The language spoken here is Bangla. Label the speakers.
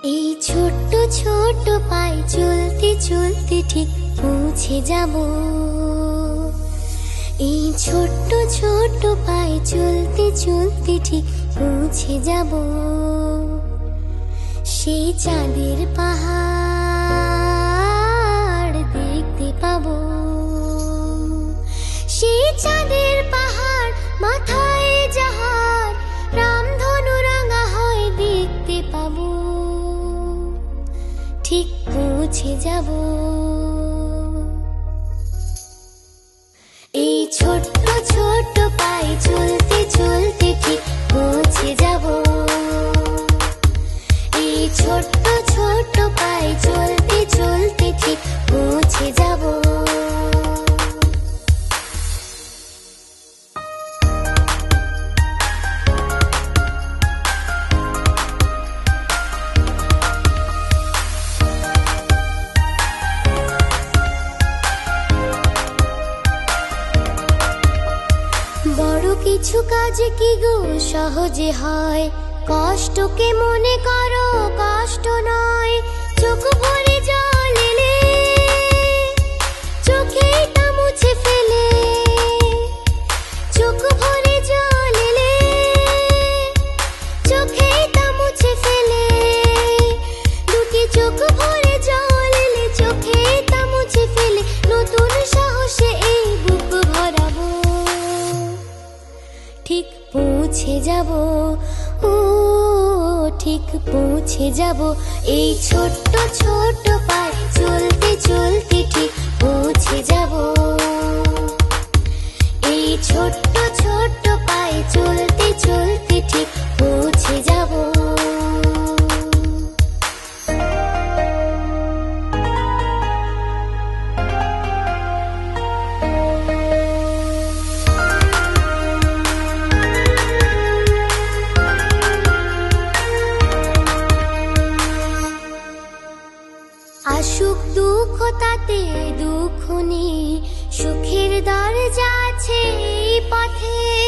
Speaker 1: এই ছোট্ট ছোট্ট পায়ে চলতে চলতে ঠিক পৌঁছে যাব। এই ছোট্ট ছোট্ট পায়ে চলতে চলতে ঠিক পৌঁছে যাব। সেই চাঁদের পাহাড় দেখতে পাবো। সেই চাঁদের পাহাড় মাথায় যাহার রামধনু রাঙা হয় দেখতে পাবো। ঠিক পৌঁছে যাব। এই ছোট্ট ছোট্ট পায়ে চলতে চলতে ঠিক পৌঁছে যাব। এই ছোট্ট ছোট্ট পায়ে চলতে চলতে ঠিক পৌঁছে যাব। বড় কিছু কাজ কি গো সহজে হয়, কষ্টকে মনে করো কষ্ট নয়। চোখ ভরে জল এলে চোখে তা মুছে ফেলে। চোখ ভরে জল এলে চোখে তা মুছে ফেলে। দুটি চোখ ভরে জল এলে চোখে তা মুছে ফেলে। নতুন সাহসে এই বুক ভরাবো। ঠিক পৌঁছে যাব, ও ঠিক পৌঁছে যাব। এই ছোট্ট ছোট্ট পায়ে চলতে চলতে ঠিক পৌঁছে যাব। এই ছোট্ট ছোট্ট পায়ে চলতে চলতে ঠিক পৌঁছে যাব। আসুক দুঃখ তাতে দুঃখ নেই, সুখের দরজা আছে এই পথে।